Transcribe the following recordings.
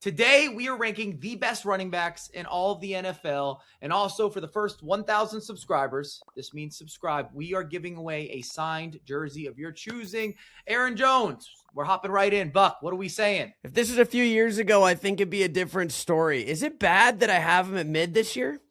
Today, we are ranking the best running backs in all of the NFL. And also for the first 1,000 subscribers, this means subscribe, we are giving away a signed jersey of your choosing. Aaron Jones, we're hopping right in. Buck, what are we saying? If this was a few years ago, I think it'd be a different story. Is it bad that I have him at mid this year?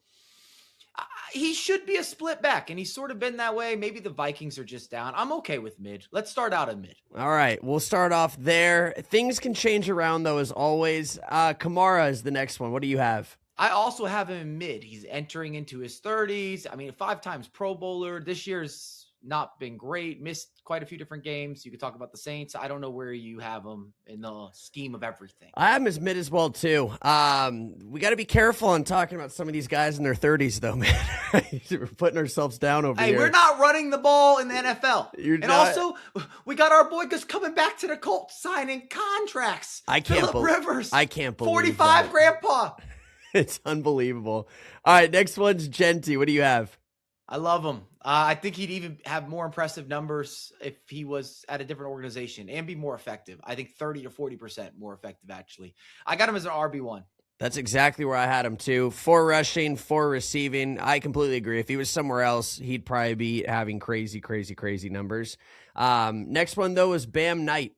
He should be a split back, and he's sort of been that way. Maybe the Vikings are just down. I'm okay with mid. Let's start out at mid. All right, we'll start off there. Things can change around, though, as always. Kamara is the next one. What do you have? I also have him in mid. He's entering into his 30s. I mean, 5 times Pro Bowler. This year's not been great. Missed quite a few different games. You could talk about the Saints. I don't know where you have him in the scheme of everything. I have him as mid as well, too. We got to be careful on talking about some of these guys in their 30s, though, man. We're putting ourselves down over here. Hey, we're not running the ball in the NFL. Also, we got our boy just coming back to the Colts, signing contracts. Phillip Rivers. I can't believe 45 that. grandpa. It's unbelievable. All right, next one's Genty. What do you have? I love him. I think he'd even have more impressive numbers if he was at a different organization and be more effective. I think 30 to 40% more effective, actually. I got him as an RB1. That's exactly where I had him, too. 4 rushing, 4 receiving. I completely agree. If he was somewhere else, he'd probably be having crazy, crazy, crazy numbers. Next one, though, is Bam Knight.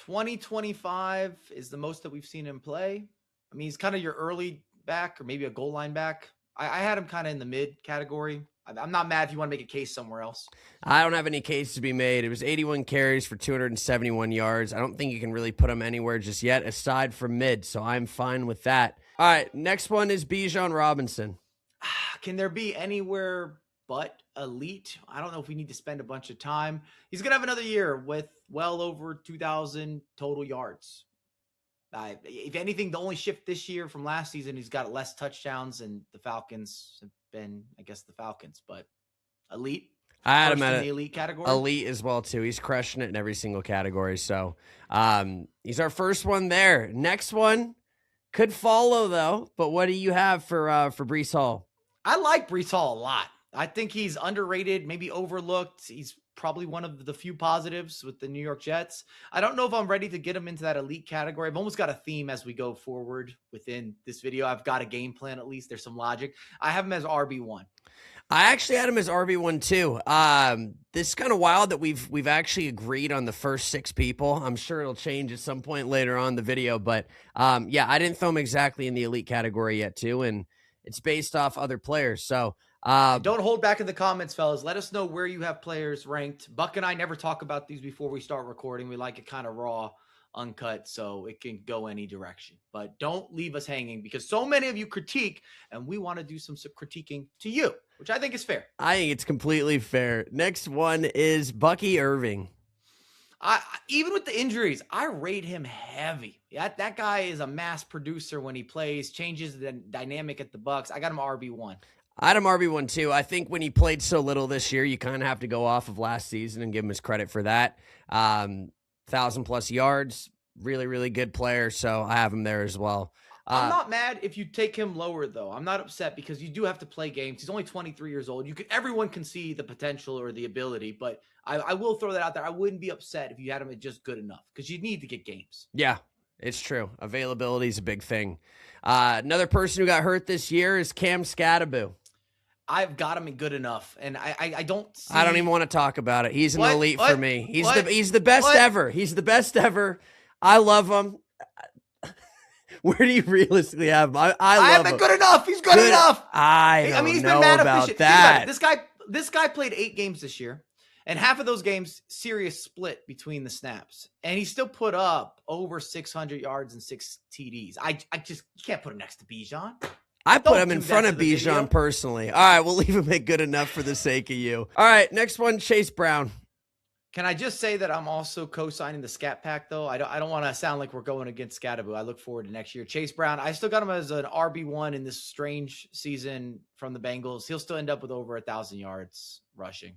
2025 is the most that we've seen him play. I mean, he's kind of your early back or maybe a goal line back. I had him kind of in the mid category. I'm not mad if you want to make a case somewhere else. I don't have any case to be made. It was 81 carries for 271 yards. I don't think you can really put him anywhere just yet, aside from mid, so I'm fine with that. All right, next one is Bijan Robinson. Can there be anywhere but elite? I don't know if we need to spend a bunch of time. He's going to have another year with well over 2,000 total yards. If anything, the only shift this year from last season, he's got less touchdowns, and the Falcons have been, I guess, the Falcons. But elite, I had him in at the elite category. Elite as well, too. He's crushing it in every single category. So he's our first one there. Next one could follow, though. But what do you have for Breece Hall? I like Breece Hall a lot. I think he's underrated, maybe overlooked. He's probably one of the few positives with the New York Jets. I don't know if I'm ready to get him into that elite category. I've almost got a theme as we go forward within this video. I've got a game plan, at least. There's some logic. I have him as RB1. I actually had him as RB1 too. This is kind of wild that we've actually agreed on the first 6 people. I'm sure it'll change at some point later on in the video, but yeah, I didn't throw him exactly in the elite category yet too, and it's based off other players. So don't hold back in the comments, fellas. Let us know where you have players ranked. Buck and I never talk about these before we start recording. We like it kind of raw, uncut, so it can go any direction. But don't leave us hanging because so many of you critique, and we want to do some critiquing to you, which I think is fair. I think it's completely fair. Next one is Bucky Irving. Even with the injuries, I rate him heavy. That guy is a mass producer when he plays, changes the dynamic at the Bucks. I got him RB1. I had him RB1 too. I think when he played so little this year, you kind of have to go off of last season and give him his credit for that. 1,000+ yards, really, really good player. So I have him there as well. I'm not mad if you take him lower, though. I'm not upset because you do have to play games. He's only 23 years old. Everyone can see the potential or the ability, but I will throw that out there. I wouldn't be upset if you had him at just good enough because you need to get games. Yeah, it's true. Availability is a big thing. Another person who got hurt this year is Cam Akers. I've got him in good enough, and I don't see... I don't even want to talk about it. He's an elite for me. He's the best ever. He's the best ever. I love him. Where do you realistically have him? I love him. Good enough. He's good enough. I mean, he's been mad about that. This guy played 8 games this year, and half of those games, serious split between the snaps. And he still put up over 600 yards and 6 TDs. You can't put him next to Bijan. I put him in front of Bijan personally. All right, we'll leave him at good enough for the sake of you. All right, next one, Chase Brown. Can I just say that I'm also co-signing the Scat Pack, though? I don't want to sound like we're going against Scattaboo. I look forward to next year. Chase Brown, I still got him as an RB1 in this strange season from the Bengals. He'll still end up with over 1,000 yards rushing.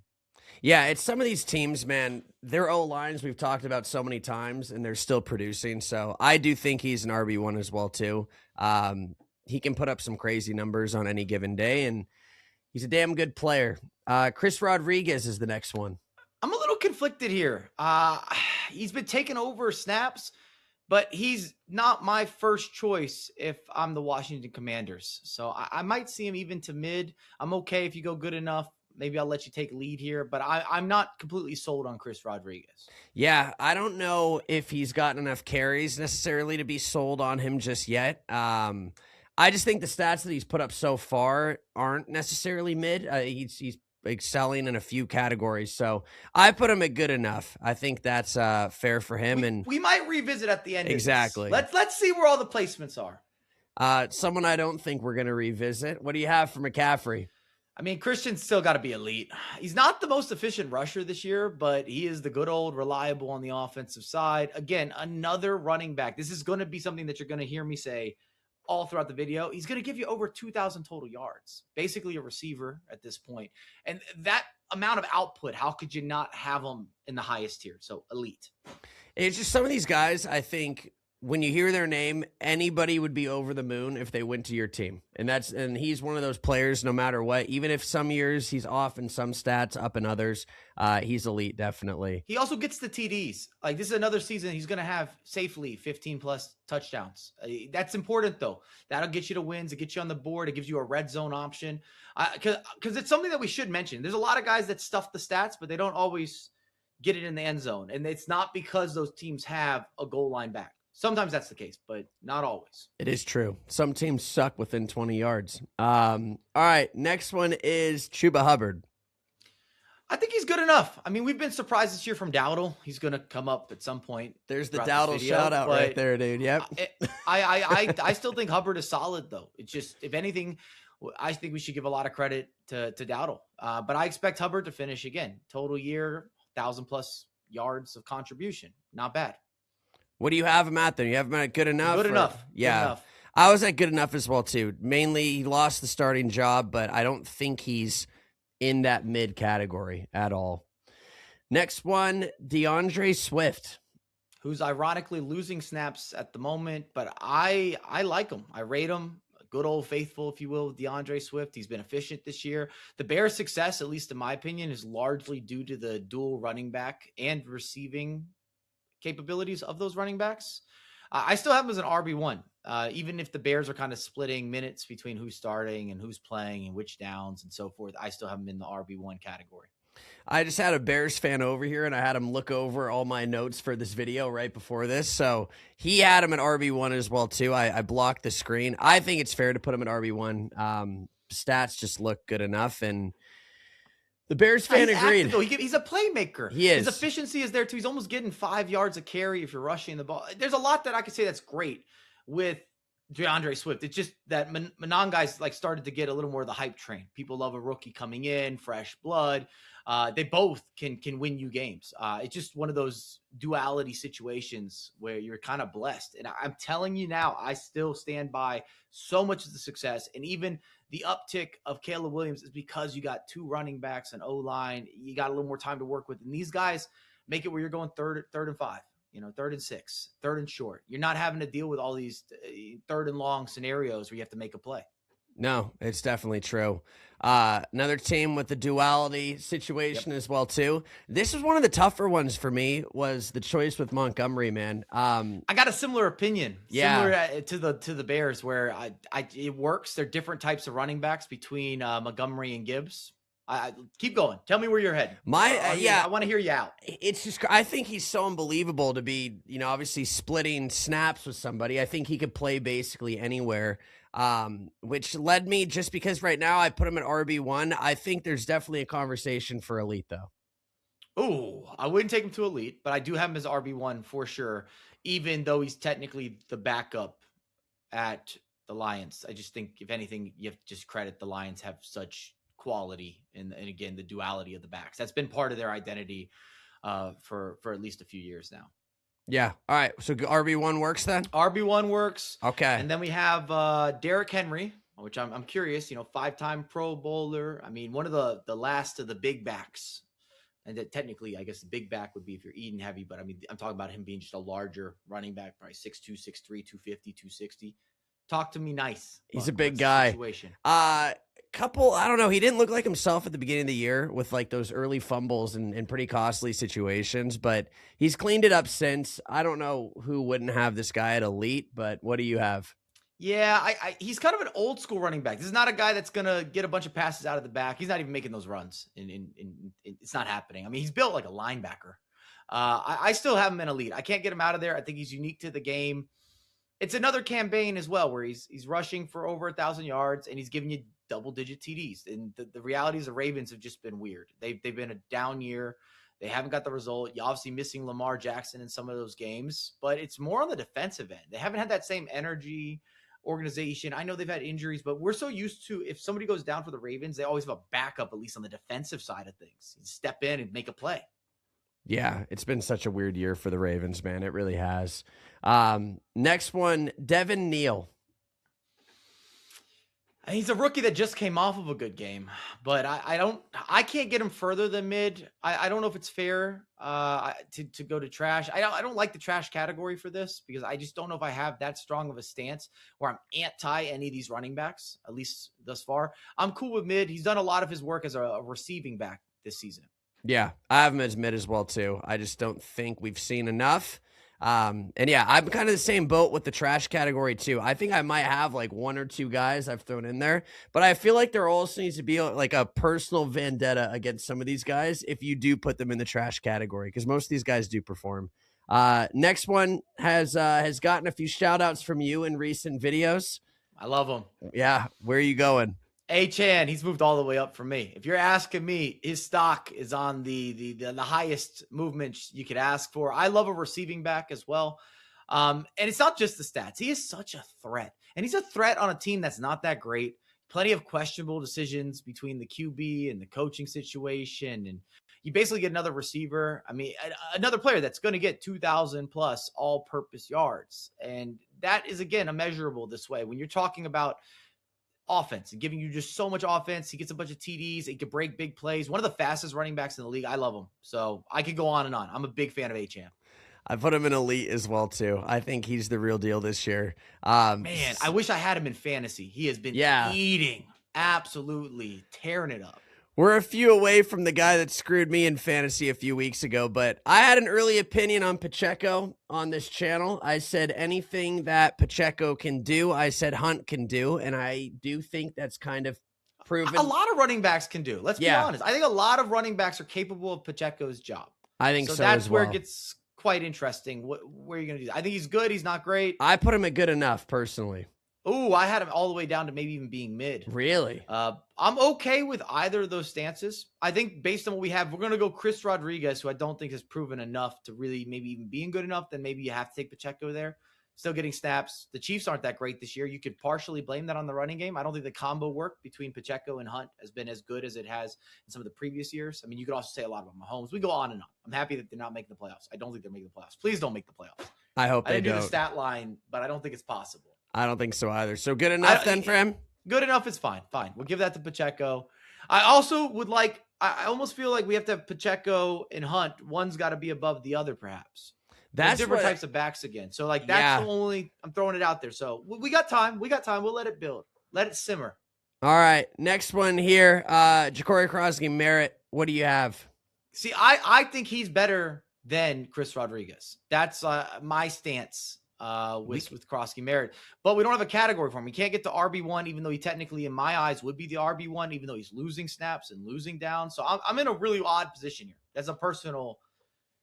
Yeah, it's some of these teams, man, their O-lines we've talked about so many times, and they're still producing. So I do think he's an RB1 as well, too. He can put up some crazy numbers on any given day, and he's a damn good player. Chris Rodriguez is the next one. I'm a little conflicted here. He's been taking over snaps, but he's not my first choice if I'm the Washington Commanders. So I might see him even to mid. I'm okay if you go good enough. Maybe I'll let you take lead here, but I'm not completely sold on Chris Rodriguez. Yeah, I don't know if he's gotten enough carries necessarily to be sold on him just yet. I just think the stats that he's put up so far aren't necessarily mid. He's excelling in a few categories, so I put him at good enough. I think that's fair for him, and we might revisit at the end. Exactly. Let's see where all the placements are. Someone I don't think we're going to revisit. What do you have for McCaffrey? I mean, Christian's still got to be elite. He's not the most efficient rusher this year, but he is the good old reliable on the offensive side. Again, another running back. This is going to be something that you're going to hear me say all throughout the video. He's going to give you over 2,000 total yards, basically a receiver at this point. And that amount of output, how could you not have him in the highest tier? So elite. It's just some of these guys, I think, when you hear their name, anybody would be over the moon if they went to your team. And he's one of those players, no matter what, even if some years he's off in some stats, up in others, he's elite, definitely. He also gets the TDs. Like, this is another season he's going to have safely 15 plus touchdowns. That's important though. That'll get you to wins. It gets you on the board. It gives you a red zone option. Cause it's something that we should mention. There's a lot of guys that stuff the stats, but they don't always get it in the end zone. And it's not because those teams have a goal line back. Sometimes that's the case, but not always. It is true. Some teams suck within 20 yards. All right, next one is Chuba Hubbard. I think he's good enough. I mean, we've been surprised this year from Dowdle. He's going to come up at some point. There's the Dowdle shout out right there, dude. Yep. I still think Hubbard is solid, though. It's just, if anything, I think we should give a lot of credit to Dowdle. But I expect Hubbard to finish again. Total year, 1,000+ yards of contribution. Not bad. What do you have him at then? You have him at good enough? Good enough. Yeah. Good enough. I was at good enough as well, too. Mainly, he lost the starting job, but I don't think he's in that mid category at all. Next one, DeAndre Swift. Who's ironically losing snaps at the moment, but I like him. I rate him. Good old faithful, if you will, DeAndre Swift. He's been efficient this year. The Bears' success, at least in my opinion, is largely due to the dual running back and receiving capabilities of those running backs. I still have him as an RB1, even if the Bears are kind of splitting minutes between who's starting and who's playing and which downs and so forth. I still have him in the RB1 category. I just had a Bears fan over here, and I had him look over all my notes for this video right before this. So he had him at RB1 as well, too. I blocked the screen. I think it's fair to put him at RB1. Stats just look good enough, and the Bears fan agreed. He's a playmaker. He is. His efficiency is there, too. He's almost getting 5 yards a carry if you're rushing the ball. There's a lot that I could say that's great with DeAndre Swift. It's just that Manon guys started to get a little more of the hype train. People love a rookie coming in, fresh blood. They both can win you games. It's just one of those duality situations where you're kind of blessed. And I'm telling you now, I still stand by so much of the success. And even the uptick of Caleb Williams is because you got two running backs and O-line. You got a little more time to work with. And these guys make it where you're going third and 5, 3rd and 6, 3rd and short. You're not having to deal with all these 3rd and long scenarios where you have to make a play. No, it's definitely true. Another team with the duality situation as well, too. This is one of the tougher ones for me, was the choice with Montgomery, man. I got a similar opinion. Yeah. Similar to the Bears, where it works. They're different types of running backs between Montgomery and Gibbs. Keep going. Tell me where you're heading. I want to hear you out. It's just, I think he's so unbelievable to be, obviously splitting snaps with somebody. I think he could play basically anywhere. Which led me, just because right now I put him at RB1. I think there's definitely a conversation for elite, though. Oh, I wouldn't take him to elite, but I do have him as RB1 for sure, even though he's technically the backup at the Lions. I just think, if anything, you have to just credit the Lions have such quality and again, the duality of the backs. That's been part of their identity for at least a few years now. Yeah. All right. So RB1 works then? RB1 works. Okay. And then we have Derrick Henry, which I'm curious, 5-time Pro Bowler. I mean, one of the last of the big backs. And that technically, I guess the big back would be if you're eating heavy, but I mean, I'm talking about him being just a larger running back, probably 6'2", 6'3", 250, 260. Talk to me nice. He's a big guy. Situation? couple, I don't know. He didn't look like himself at the beginning of the year with like those early fumbles and pretty costly situations, but he's cleaned it up since. I don't know who wouldn't have this guy at elite, but what do you have? Yeah, he's kind of an old school running back. This is not a guy that's gonna get a bunch of passes out of the back. He's not even making those runs. It's not happening. I mean, he's built like a linebacker. I still have him in elite. I can't get him out of there. I think he's unique to the game. It's another campaign as well where he's rushing for over 1,000 yards and he's giving you double-digit TDs. And the reality is the Ravens have just been weird. They've been a down year. They haven't got the result. You're obviously missing Lamar Jackson in some of those games, but it's more on the defensive end. They haven't had that same energy, organization. I know they've had injuries, but we're so used to if somebody goes down for the Ravens, they always have a backup, at least on the defensive side of things. You step in and make a play. Yeah, it's been such a weird year for the Ravens, man. It really has. Next one, Devin Neal. He's a rookie that just came off of a good game, but I can't get him further than mid. I don't know if it's fair to go to trash. I don't like the trash category for this because I just don't know if I have that strong of a stance where I'm anti any of these running backs, at least thus far. I'm cool with mid. He's done a lot of his work as a receiving back this season. Yeah, I have him as mid as well too. I just don't think we've seen enough. And yeah, I'm kind of the same boat with the trash category too. I think I might have like one or two guys I've thrown in there, but I feel like there also needs to be like a personal vendetta against some of these guys if you do put them in the trash category, because most of these guys do perform. Next one has gotten a few shout outs from you in recent videos. I love him. Yeah. Where are you going? Achane, he's moved all the way up for me. If you're asking me, his stock is on the highest movement you could ask for. I love a receiving back as well. And it's not just the stats. He is such a threat. And he's a threat on a team that's not that great. Plenty of questionable decisions between the QB and the coaching situation. And you basically get another receiver. I mean, another player that's going to get 2,000 plus all-purpose yards. And that is, again, immeasurable this way. When you're talking about offense and giving you just so much offense, he gets a bunch of TDs. He can break big plays. One of the fastest running backs in the league. I love him. So I could go on and on. I'm a big fan of Achane. I put him in elite as well too. I think he's the real deal this year. Man, I wish I had him in fantasy. He has been eating, absolutely tearing it up. We're a few away from the guy that screwed me in fantasy a few weeks ago, but I had an early opinion on Pacheco on this channel. I said anything that Pacheco can do, I said Hunt can do, and I do think that's kind of proven. A lot of running backs can do. Let's be honest. I think a lot of running backs are capable of Pacheco's job. I think so that's as well. Where it gets quite interesting. Where are you going to do that? I think he's good. He's not great. I put him at good enough, personally. Oh, I had him all the way down to maybe even being mid. Really? I'm okay with either of those stances. I think based on what we have, we're going to go Chris Rodriguez, who I don't think has proven enough to really maybe even being good enough. Then maybe you have to take Pacheco there. Still getting snaps. The Chiefs aren't that great this year. You could partially blame that on the running game. I don't think the combo work between Pacheco and Hunt has been as good as it has in some of the previous years. I mean, you could also say a lot about Mahomes. We go on and on. I'm happy that they're not making the playoffs. I don't think they're making the playoffs. Please don't make the playoffs. I hope they don't. I didn't do the stat line, but I don't think it's possible. I don't think so either. So good enough then for him? Good enough is fine. Fine. We'll give that to Pacheco. I also would like – I almost feel like we have to have Pacheco and Hunt. One's got to be above the other perhaps. That's different types of backs again. So, like, that's the only – I'm throwing it out there. So, we got time. We got time. We'll let it build. Let it simmer. All right. Next one here. Jakari, Crosby, Merritt. What do you have? See, I think he's better than Chris Rodriguez. That's my stance. With Crosby Merritt, but we don't have a category for him. We can't get to RB1, even though he technically, in my eyes, would be the RB1, even though he's losing snaps and losing down. So I'm in a really odd position here. That's a personal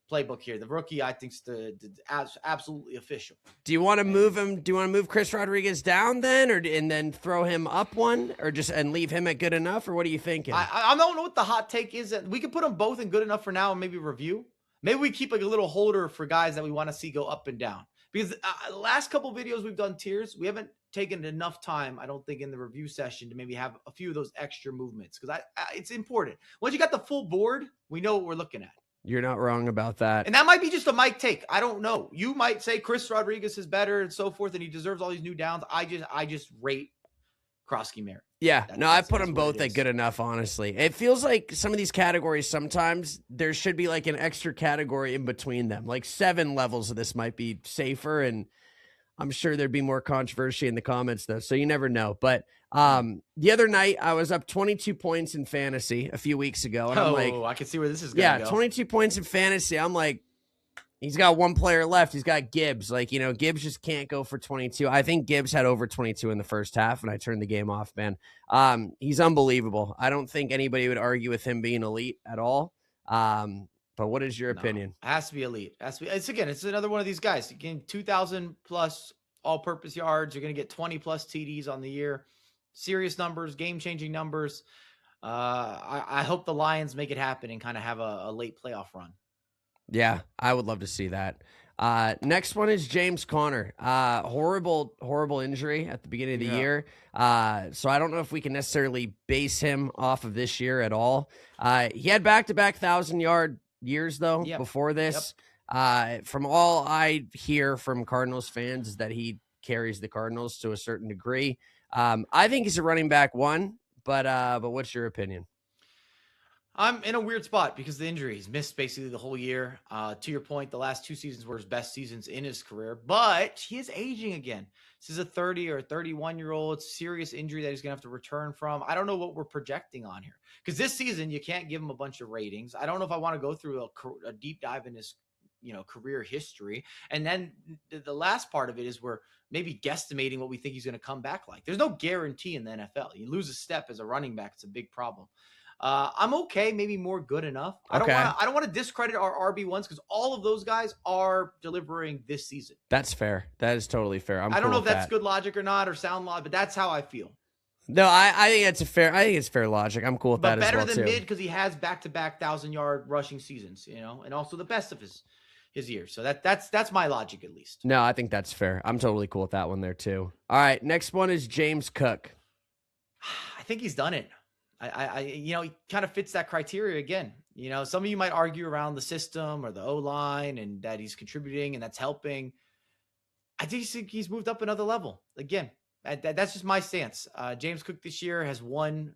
playbook here. The rookie, I think, is absolutely official. Do you want to move him? Do you want to move Chris Rodriguez down then, and then throw him up one, or just and leave him at good enough, or what are you thinking? I don't know what the hot take is. We could put them both in good enough for now and maybe review. Maybe we keep like a little holder for guys that we want to see go up and down. Because the last couple videos we've done tiers, we haven't taken enough time, I don't think, in the review session to maybe have a few of those extra movements. Because it's important. Once you got the full board, we know what we're looking at. You're not wrong about that. And that might be just a Mike take. I don't know. You might say Chris Rodriguez is better and so forth, and he deserves all these new downs. I just rate Crosby Merritt. Yeah, I put them both at good enough, honestly. It feels like some of these categories, sometimes there should be like an extra category in between them. Like 7 levels of this might be safer. And I'm sure there'd be more controversy in the comments though, so you never know. But the other night I was up 22 points in fantasy a few weeks ago, and I'm like, I can see where this is going to go. 22 points in fantasy. I'm like, he's got one player left. He's got Gibbs. Like, Gibbs just can't go for 22. I think Gibbs had over 22 in the first half, and I turned the game off, man. He's unbelievable. I don't think anybody would argue with him being elite at all. But what is your opinion? It has to be elite. It's another one of these guys. You get 2,000 plus all-purpose yards. You're going to get 20 plus TDs on the year. Serious numbers, game-changing numbers. I hope the Lions make it happen and kind of have a late playoff run. Yeah, I would love to see that. Next one is James Conner. Horrible injury at the beginning of the year. So I don't know if we can necessarily base him off of this year at all. He had back-to-back 1,000-yard years, though, before this. From all I hear from Cardinals fans is that he carries the Cardinals to a certain degree. I think he's a running back one, but what's your opinion? I'm in a weird spot because of the injury. He's missed basically the whole year. To your point, the last 2 seasons were his best seasons in his career, but he is aging again. This is a 30 or 31-year-old serious injury that he's going to have to return from. I don't know what we're projecting on here because this season you can't give him a bunch of ratings. I don't know if I want to go through a deep dive in his career history. And then the last part of it is we're maybe guesstimating what we think he's going to come back like. There's no guarantee in the NFL. You lose a step as a running back, it's a big problem. I'm okay, maybe more good enough. I don't want to discredit our RB1s because all of those guys are delivering this season. That's fair. That is totally fair. I don't know if that's good logic or not, or sound logic, but that's how I feel. No, I think it's fair logic. I'm cool with that as well too. But better than mid because he has back-to-back 1,000-yard rushing seasons, and also the best of his years. So that's my logic at least. No, I think that's fair. I'm totally cool with that one there too. All right, next one is James Cook. I think he's done it. He kind of fits that criteria again. Some of you might argue around the system or the O-line and that he's contributing and that's helping. I think he's moved up another level. Again, that's just my stance. James Cook this year has won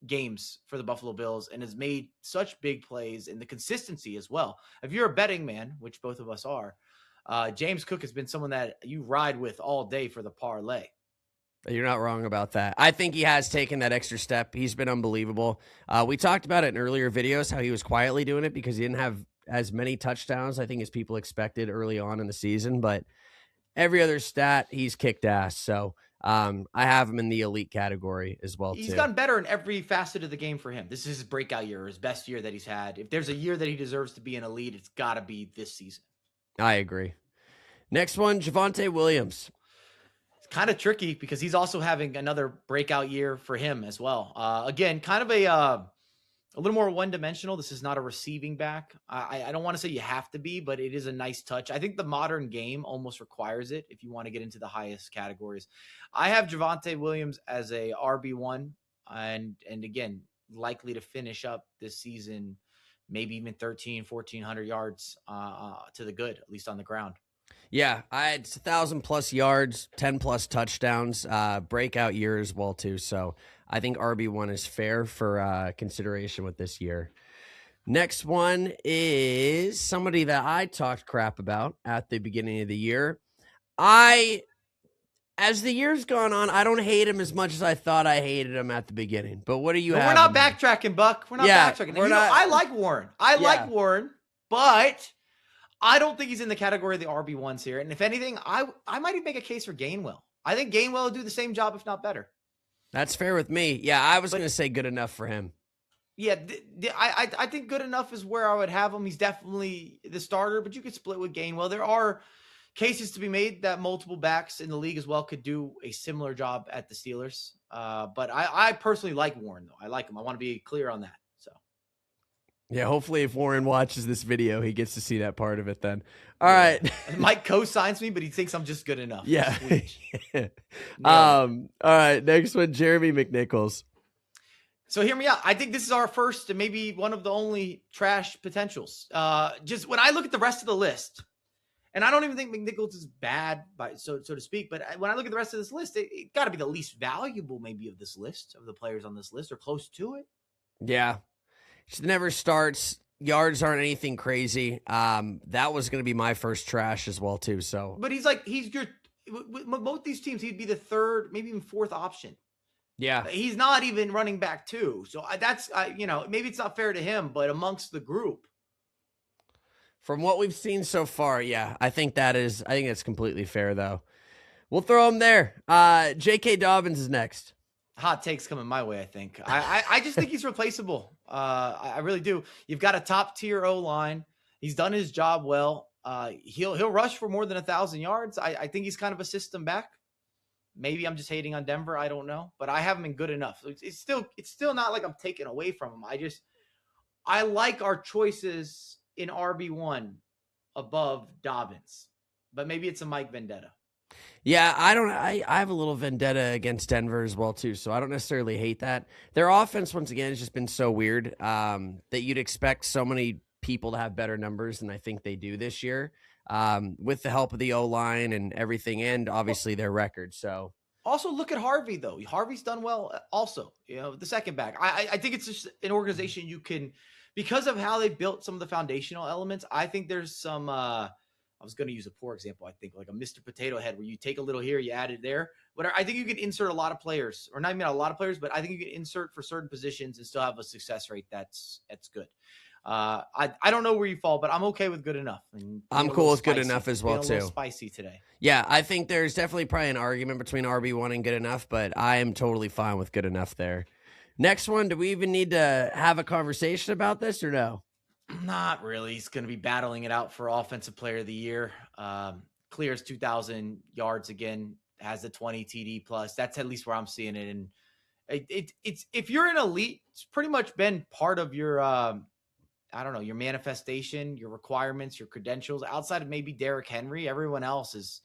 games for the Buffalo Bills and has made such big plays and the consistency as well. If you're a betting man, which both of us are, James Cook has been someone that you ride with all day for the parlay. You're not wrong about that. I think he has taken that extra step. He's been unbelievable. We talked about it in earlier videos, how he was quietly doing it because he didn't have as many touchdowns, I think, as people expected early on in the season. But every other stat, he's kicked ass. So I have him in the elite category as well, He's gotten better in every facet of the game for him. This is his breakout year, his best year that he's had. If there's a year that he deserves to be an elite, it's got to be this season. I agree. Next one, Javonte Williams. Kind of tricky because he's also having another breakout year for him as well. Again, kind of a little more one-dimensional. This is not a receiving back. I don't want to say you have to be, but it is a nice touch. I think the modern game almost requires it if you want to get into the highest categories. I have Javonte Williams as a RB1 and again, likely to finish up this season, maybe even 1,400 yards to the good, at least on the ground. Yeah, I had 1,000+ yards, 10+ touchdowns, breakout year as well too. So I think RB1 is fair for consideration with this year. Next one is somebody that I talked crap about at the beginning of the year. As the year's gone on, I don't hate him as much as I thought I hated him at the beginning. But what do you have? We're not backtracking, Buck. We're not backtracking. I like Warren. I like Warren, but I don't think he's in the category of the RB1s here. And if anything, I might even make a case for Gainwell. I think Gainwell will do the same job, if not better. That's fair with me. Yeah, I was going to say good enough for him. Yeah, I think good enough is where I would have him. He's definitely the starter, but you could split with Gainwell. There are cases to be made that multiple backs in the league as well could do a similar job at the Steelers. But I personally like Warren, though. I like him. I want to be clear on that. Yeah, hopefully if Warren watches this video, he gets to see that part of it then. All right. Mike co-signs me, but he thinks I'm just good enough. Yeah. All right, next one, Jeremy McNichols. So hear me out. I think this is our first and maybe one of the only trash potentials. Just when I look at the rest of the list, and I don't even think McNichols is bad, so to speak, but when I look at the rest of this list, it got to be the least valuable maybe of this list, of the players on this list, or close to it. Yeah. Just never starts. Yards aren't anything crazy. That was going to be my first trash as well too. So, but he's your with both these teams, he'd be the third, maybe even fourth option. Yeah. He's not even running back 2. So that's, maybe it's not fair to him, but amongst the group. From what we've seen so far, yeah, I think that's completely fair, though. We'll throw him there. JK Dobbins is next. Hot takes coming my way, I think. I just think he's replaceable. I really do. You've got a top tier O-line. He's done his job well. He'll rush for more than 1,000 yards. I think he's kind of a system back. Maybe I'm just hating on Denver. I don't know, but I haven't been good enough. It's still not like I'm taking away from him. I like our choices in RB1 above Dobbins, but maybe it's a Mike vendetta. Yeah, I have a little vendetta against Denver as well, too, so I don't necessarily hate that. Their offense, once again, has just been so weird that you'd expect so many people to have better numbers than I think they do this year, with the help of the O-line and everything, and obviously their record. So also look at Harvey, though. Harvey's done well also, the second back. I think it's just an organization you can, because of how they built some of the foundational elements, I think there's some I was going to use a poor example, I think, like a Mr. Potato Head, where you take a little here, you add it there. But I think you can insert a lot of players, or not even a lot of players, but I think you can insert for certain positions and still have a success rate that's good. I don't know where you fall, but I'm okay with good enough. I'm cool with good enough as well, too. Spicy today. Yeah, I think there's definitely probably an argument between RB1 and good enough, but I am totally fine with good enough there. Next one, do we even need to have a conversation about this or no? Not really. He's going to be battling it out for Offensive Player of the Year. Clears 2,000 yards again, has the 20 TD plus. That's at least where I'm seeing it. And it's if you're an elite, it's pretty much been part of your your manifestation, your requirements, your credentials. Outside of maybe Derrick Henry, everyone else is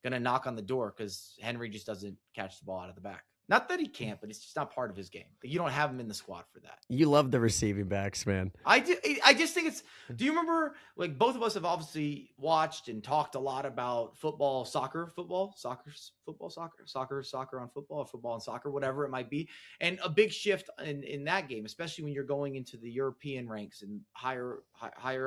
going to knock on the door because Henry just doesn't catch the ball out of the back. Not that he can't, but it's just not part of his game. You don't have him in the squad for that. You love the receiving backs, man. I just think it's – do you remember – like both of us have obviously watched and talked a lot about football on football, or football and soccer, whatever it might be. And a big shift in that game, especially when you're going into the European ranks and higher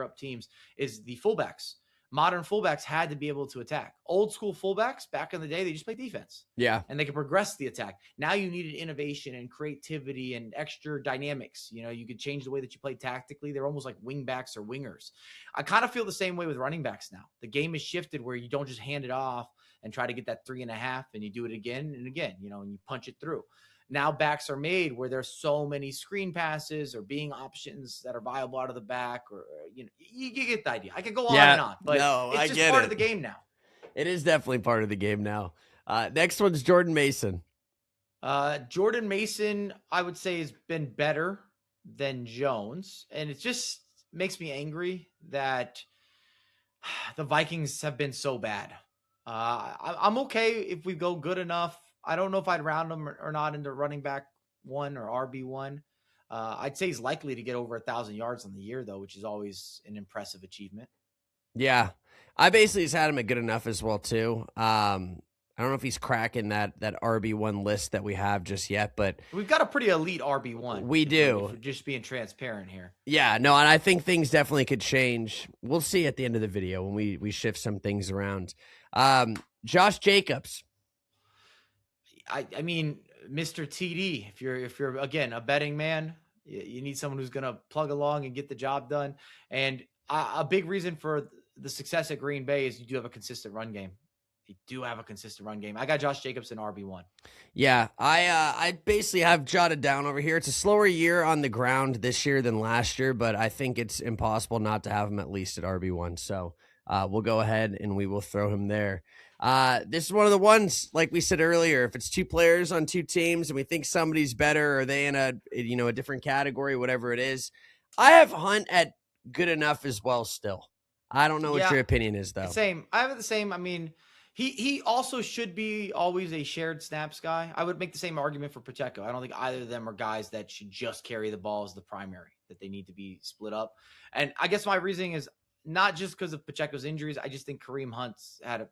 up teams, is the fullbacks. Modern fullbacks had to be able to attack. Old school fullbacks back in the day, they just played defense. Yeah. And they could progress the attack. Now you needed innovation and creativity and extra dynamics. You could change the way that you play tactically. They're almost like wing backs or wingers. I kind of feel the same way with running backs now. The game has shifted where you don't just hand it off and try to get that 3.5 and you do it again and again, and you punch it through. Now backs are made where there's so many screen passes or being options that are viable out of the back, or you get the idea. I could go on and on, but it's just part of the game now. It is definitely part of the game now. Next one's Jordan Mason. Jordan Mason, I would say, has been better than Jones, and it just makes me angry that the Vikings have been so bad. I'm okay if we go good enough. I don't know if I'd round him or not into running back 1 or RB1. I'd say he's likely to get over 1,000 yards on the year, though, which is always an impressive achievement. Yeah. I basically just had him at good enough as well, too. I don't know if he's cracking that RB1 list that we have just yet, but we've got a pretty elite RB1. We do. If we're just being transparent here. Yeah, no, and I think things definitely could change. We'll see at the end of the video when we shift some things around. Josh Jacobs. I mean, Mr. TD, if you're again a betting man, you need someone who's going to plug along and get the job done. And a big reason for the success at Green Bay is you do have a consistent run game. I got Josh Jacobs in RB1. Yeah, I basically have jotted down over here. It's a slower year on the ground this year than last year, but I think it's impossible not to have him at least at RB1. So we'll go ahead and we will throw him there. This is one of the ones, like we said earlier, if it's 2 players on 2 teams and we think somebody's better, or they in a different category, whatever it is, I have Hunt at good enough as well still. I don't know what your opinion is, though. Same. I have it the same. I mean, he also should be always a shared snaps guy. I would make the same argument for Pacheco. I don't think either of them are guys that should just carry the ball as the primary, that they need to be split up. And I guess my reasoning is not just because of Pacheco's injuries. I just think Kareem Hunt's had a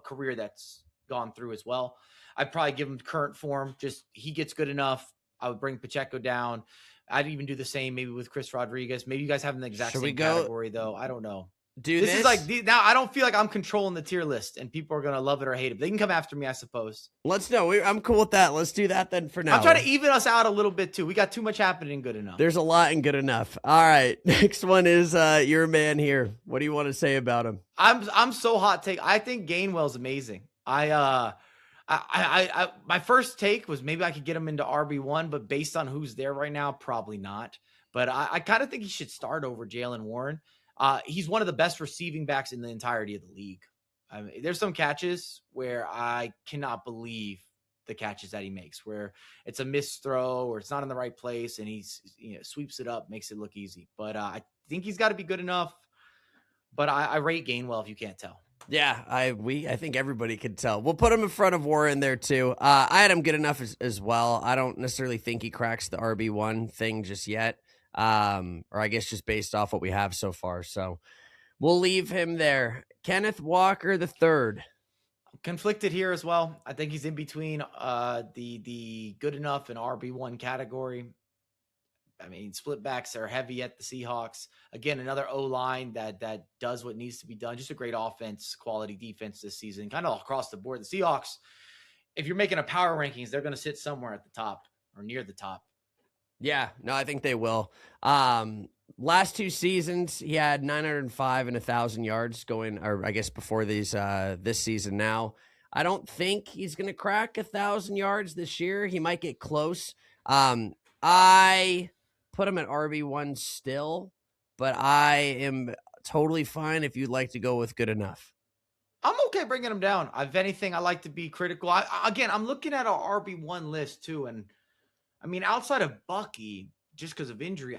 career that's gone through as well. I'd probably give him current form. Just he gets good enough. I would bring Pacheco down. I'd even do the same maybe with Chris Rodriguez. Maybe you guys have him in the exact same category, though. I don't know. this is like now I don't feel like I'm controlling the tier list and people are gonna love it or hate it. They can come after me, I suppose. I'm cool with that. Let's do that then for now. I'm trying to even us out a little bit too. We got too much happening in good enough. There's a lot in good enough. All right. Next one is your man here. What do you want to say about him? I'm so hot take. I think Gainwell's amazing. I my first take was maybe I could get him into RB1, but based on who's there right now, probably not. But I kind of think he should start over Jaylen Warren. He's one of the best receiving backs in the entirety of the league. I mean, there's some catches where I cannot believe the catches that he makes, where it's a missed throw or it's not in the right place, and he's sweeps it up, makes it look easy. But I think he's got to be good enough. But I rate Gainwell if you can't tell. Yeah, I think everybody could tell. We'll put him in front of Warren there too. I had him good enough as well. I don't necessarily think he cracks the RB1 thing just yet. Or I guess just based off what we have so far. So we'll leave him there. Kenneth Walker III. Conflicted here as well. I think he's in between the good enough and RB1 category. I mean, split backs are heavy at the Seahawks. Again, another O-line that does what needs to be done. Just a great offense, quality defense this season, kind of across the board. The Seahawks, if you're making a power rankings, they're going to sit somewhere at the top or near the top. Yeah, no, I think they will. Last 2 seasons, he had 905 and 1,000 yards going, or I guess before these this season now. I don't think he's going to crack 1,000 yards this year. He might get close. I put him at RB1 still, but I am totally fine if you'd like to go with good enough. I'm okay bringing him down. If anything, I like to be critical. I'm looking at our RB1 list too, and I mean, outside of Bucky, just because of injury,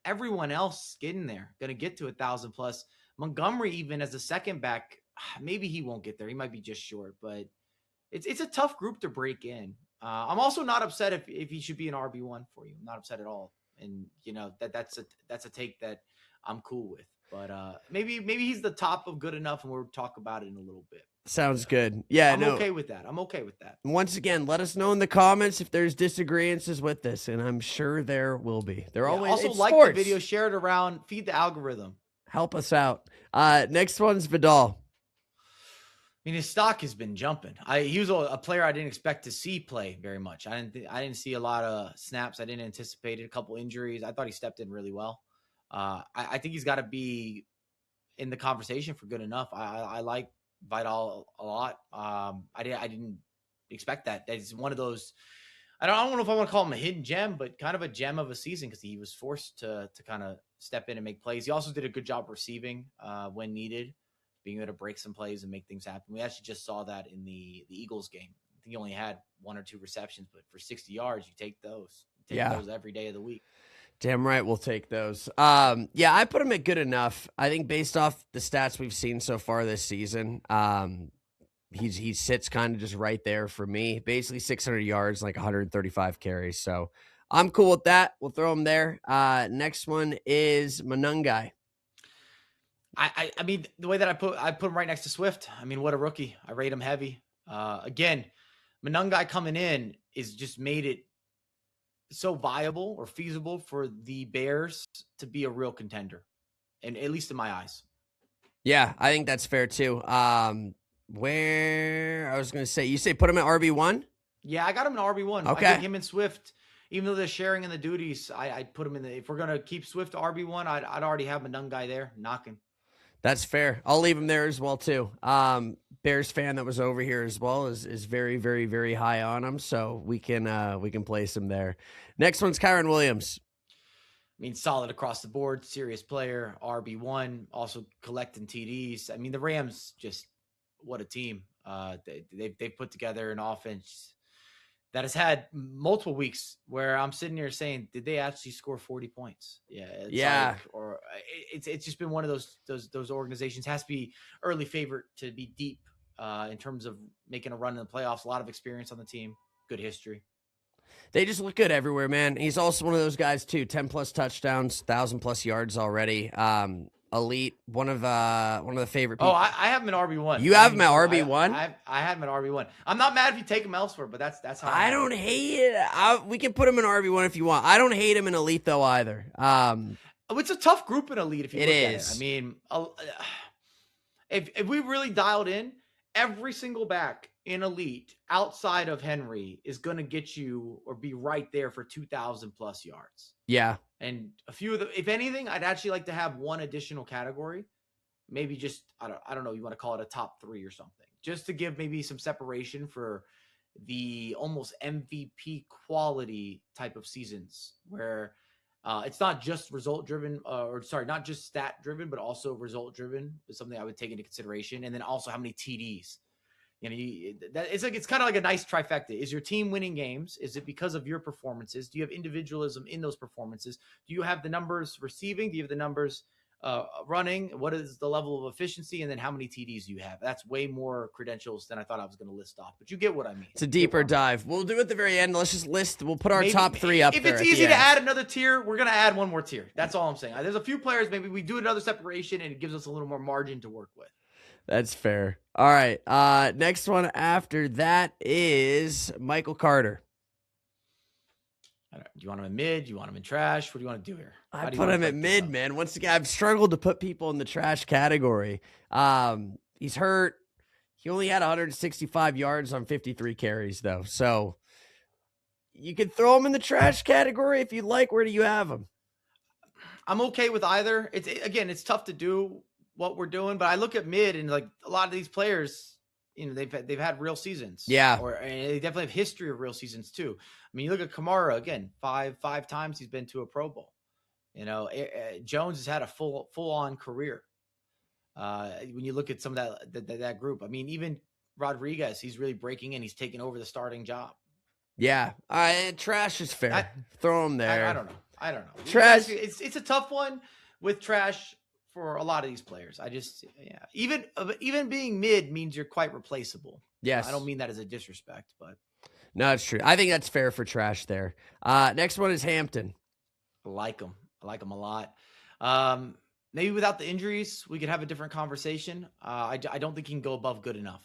everyone else getting there, going to get to 1,000 plus. Montgomery, even as a second back, maybe he won't get there. He might be just short, but it's a tough group to break in. I'm also not upset if he should be an RB1 for you. I'm not upset at all. And that's a take that I'm cool with. But maybe he's the top of good enough, and we'll talk about it in a little bit. Sounds good. Yeah, I'm okay with that. Once again, let us know in the comments if there's disagreements with this, and I'm sure there will be. Also like sports. The video, share it around, feed the algorithm. Help us out. Next one's Vidal. I mean, his stock has been jumping. He was a player I didn't expect to see play very much. I didn't see a lot of snaps. I didn't anticipate it. A couple injuries. I thought he stepped in really well. I think he's got to be in the conversation for good enough. I like Vidal a lot. I didn't expect that. He's one of those. I don't know if I want to call him a hidden gem, but kind of a gem of a season because he was forced to kind of step in and make plays. He also did a good job receiving when needed, being able to break some plays and make things happen. We actually just saw that in the Eagles game. I think he only had 1 or 2 receptions, but for 60 yards, you take those. Those every day of the week. Damn right, we'll take those. Yeah, I put him at good enough. I think based off the stats we've seen so far this season, he sits kind of just right there for me. Basically 600 yards, like 135 carries. So I'm cool with that. We'll throw him there. Next one is Manungai. I mean, the way that I put him right next to Swift. I mean, what a rookie. I rate him heavy. Again, Manungai coming in is just made it so viable or feasible for the Bears to be a real contender, and at least in my eyes. Yeah, I think that's fair too. Where I was going to say, you say put him at RB1? Yeah, I got him in RB1. Okay. I think him and Swift, even though they're sharing in the duties, I'd put him in if we're going to keep Swift to RB1, I'd already have Manungai there knocking. That's fair. I'll leave him there as well too. Bears fan that was over here as well is very, very, very high on him, so we can place him there. Next one's Kyren Williams. I mean, solid across the board, serious player, RB1, also collecting TDs. I mean, the Rams just what a team. They've put together an offense that has had multiple weeks where I'm sitting here saying, did they actually score 40 points? Yeah. It's just been one of those organizations. Has to be early favorite to be deep in terms of making a run in the playoffs. A lot of experience on the team, good history. They just look good everywhere, man. He's also one of those guys too. 10 plus touchdowns, 1,000+ yards already. Elite, one of the favorite people. Oh, I have him in RB1. You have him at RB1? I have him at RB1. I'm not mad if you take him elsewhere, but that's how I don't hate it. We can put him in RB1 if you want. I don't hate him in Elite though either. Oh, it's a tough group in elite if you It look at it. is. I mean, if we really dialed in, every single back in elite outside of Henry is going to get you or be right there for 2,000 plus yards. Yeah. And a few of the, if anything, I'd actually like to have one additional category. Maybe just, I don't know, you want to call it a top 3 or something, just to give maybe some separation for the almost MVP quality type of seasons where it's not just result driven, not just stat driven, but also result driven is something I would take into consideration. And then also how many TDs. It's kind of like a nice trifecta. Is your team winning games? Is it because of your performances? Do you have individualism in those performances? Do you have the numbers receiving? Do you have the numbers running? What is the level of efficiency? And then how many TDs do you have? That's way more credentials than I thought I was going to list off, but you get what I mean. It's a deeper dive. We'll do it at the very end. Let's just list. We'll put our top 3 up there. If it's easy to add another tier, we're going to add one more tier. That's all I'm saying. There's a few players, maybe we do another separation and it gives us a little more margin to work with. That's fair. All right. Next one after that is Michael Carter. Do you want him in mid? Do you want him in trash? What do you want to do here? I put him at mid, man. Once again, I've struggled to put people in the trash category. He's hurt. He only had 165 yards on 53 carries, though. So you could throw him in the trash category if you like. Where do you have him? I'm okay with either. It's tough to do what we're doing, but I look at mid and like a lot of these players, they've had real seasons. Yeah. And they definitely have history of real seasons too. I mean, you look at Kamara again, five times he's been to a Pro Bowl. Jones has had a full on career. When you look at some of that group, I mean, even Rodriguez, he's really breaking in. He's taking over the starting job. Yeah. Trash is fair. Throw him there. I don't know. Trash. It's a tough one with trash for a lot of these players. Even being mid means you're quite replaceable. Yes. I don't mean that as a disrespect, but no, it's true. I think that's fair for trash there. Next one is Hampton. I like him a lot. Maybe without the injuries, we could have a different conversation. I don't think he can go above good enough.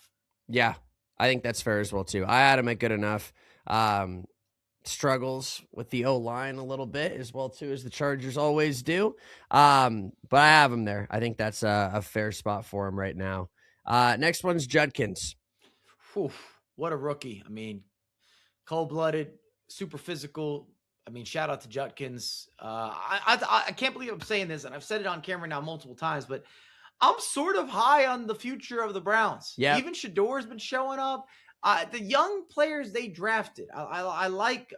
Yeah, I think that's fair as well too. I had him at good enough. Struggles with the O-line a little bit as well too, as the Chargers always do. But I have him there. I think that's a fair spot for him right now. Next one's Judkins. Whew, what a rookie. I mean, cold-blooded, super physical. I mean, shout out to Judkins. I can't believe I'm saying this, and I've said it on camera now multiple times, but I'm sort of high on the future of the Browns. Yeah. Even Shador's been showing up. The young players they drafted, I like